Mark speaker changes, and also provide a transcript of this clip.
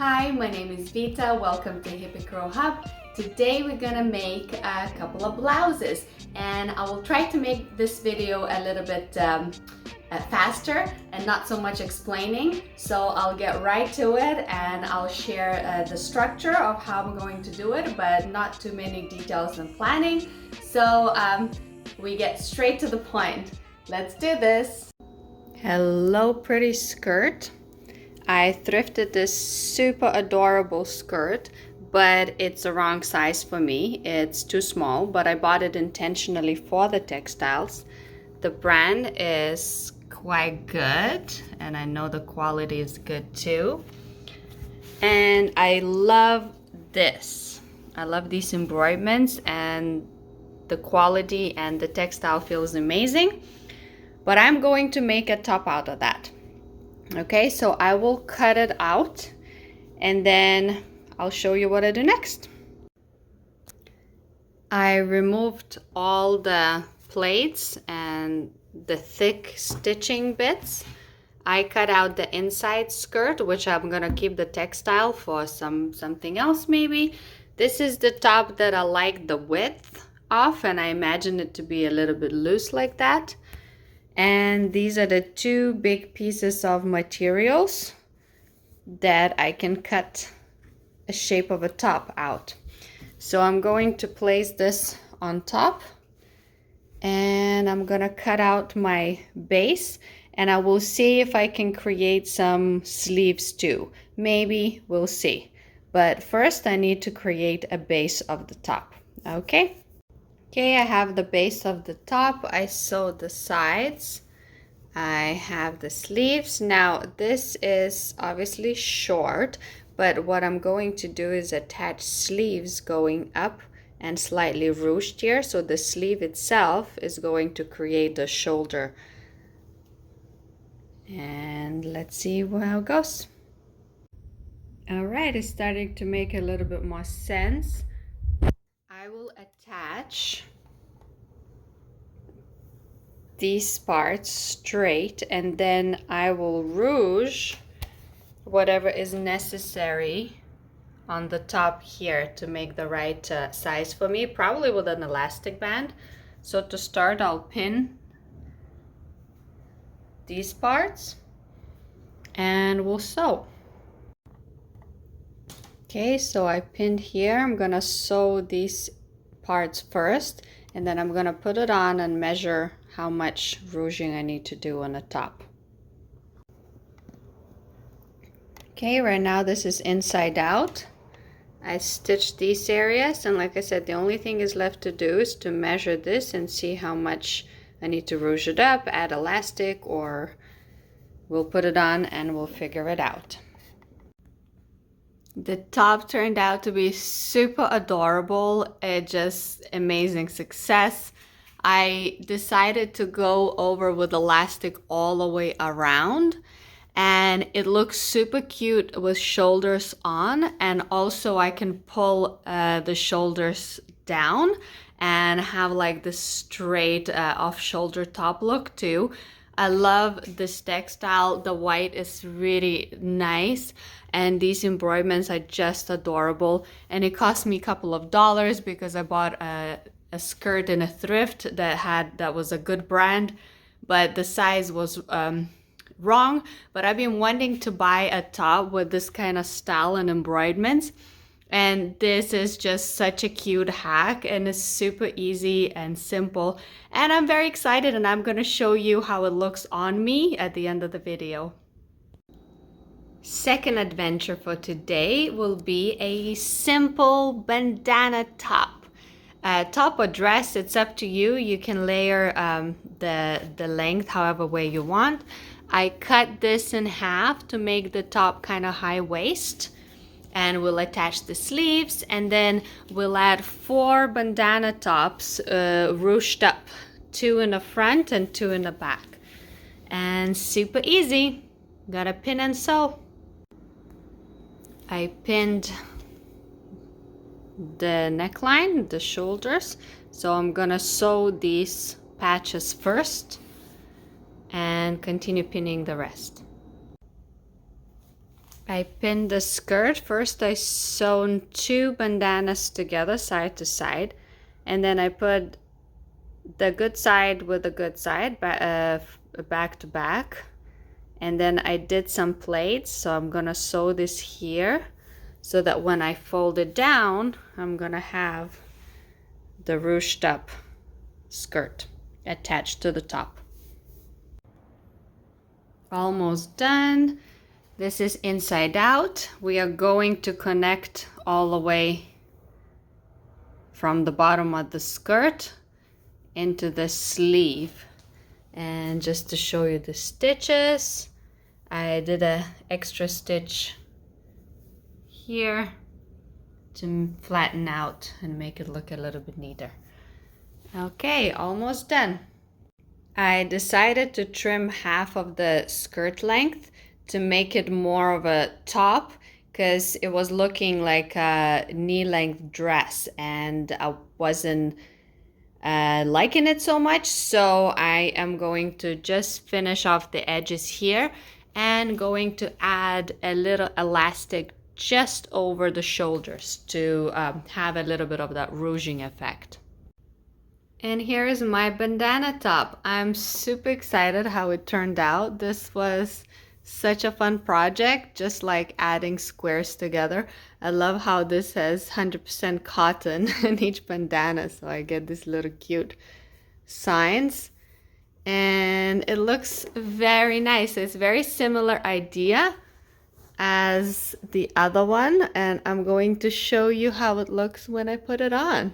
Speaker 1: Hi, my name is Vita. Welcome to Hippie Crow Hub. Today we're gonna make a couple of blouses, and I will try to make this video a little bit faster and not so much explaining. So I'll get right to it and I'll share the structure of how I'm going to do it, but not too many details and planning. So we get straight to the point. Let's do this. Hello, pretty skirt. I thrifted this super adorable skirt, but it's the wrong size for me. It's too small, but I bought it intentionally for the textiles. The brand is quite good, and I know the quality is good too. And I love this. I love these embroiderments, and the quality and the textile feels amazing. But I'm going to make a top out of that. Okay, so I will cut it out and then I'll show you what I do next. I removed all the plates and the thick stitching bits. I cut out the inside skirt, which I'm gonna keep the textile for something else maybe. This is the top that I like the width of, and I imagine it to be a little bit loose like that. And these are the two big pieces of materials that I can cut a shape of a top out. So I'm going to place this on top, and I'm gonna cut out my base, and I will see if I can create some sleeves too. Maybe, we'll see. But first I need to create a base of the top, okay? Okay, I have the base of the top. I sewed the sides. I have the sleeves. Now this is obviously short, but what I'm going to do is attach sleeves going up and slightly ruched here. So the sleeve itself is going to create the shoulder. And let's see how it goes. All right, it's starting to make a little bit more sense. I will attach these parts straight, and then I will rouge whatever is necessary on the top here to make the right size for me, probably with an elastic band. So to start, I'll pin these parts and we'll sew. Okay, so I pinned here. I'm gonna sew these parts first, and then I'm gonna put it on and measure how much rouging I need to do on the top. Okay, right now this is inside out. I stitched these areas, and like I said, the only thing is left to do is to measure this and see how much I need to rouge it up, add elastic, or we'll put it on and we'll figure it out. The top turned out to be super adorable. It just amazing success. I decided to go over with elastic all the way around, and it looks super cute with shoulders on, and also I can pull the shoulders down and have like this straight off shoulder top look too. I love this textile. The white is really nice, and these embroiderments are just adorable. And it cost me a couple of dollars because I bought a skirt in a thrift that was a good brand, but the size was wrong. But I've been wanting to buy a top with this kind of style and embroiderments, and this is just such a cute hack, and it's super easy and simple, and I'm very excited, and I'm gonna show you how it looks on me at the end of the video. Second adventure for today will be a simple bandana top. Top or dress, it's up to you. You can layer the length however way you want. I cut this in half to make the top kind of high waist, and we'll attach the sleeves, and then we'll add 4 bandana tops ruched up, 2 in the front and 2 in the back, and super easy. Gotta pin and sew. I pinned the neckline, the shoulders, so I'm gonna sew these patches first and continue pinning the rest. I pinned the skirt. First I sewn 2 bandanas together side to side, and then I put the good side with the good side back to back, and then I did some plaits. So I'm gonna sew this here so that when I fold it down, I'm gonna have the ruched up skirt attached to the top. Almost done. This is inside out. We are going to connect all the way from the bottom of the skirt into the sleeve. And just to show you the stitches, I did an extra stitch here to flatten out and make it look a little bit neater. Okay, almost done. I decided to trim half of the skirt length to make it more of a top, because it was looking like a knee-length dress and I wasn't liking it so much. So I am going to just finish off the edges here and going to add a little elastic just over the shoulders to have a little bit of that ruching effect. And here is my bandana top. I'm super excited how it turned out. This was such a fun project, just like adding squares together. I love how this has 100% cotton in each bandana, so I get these little cute signs. And it looks very nice. It's very similar idea as the other one, and I'm going to show you how it looks when I put it on.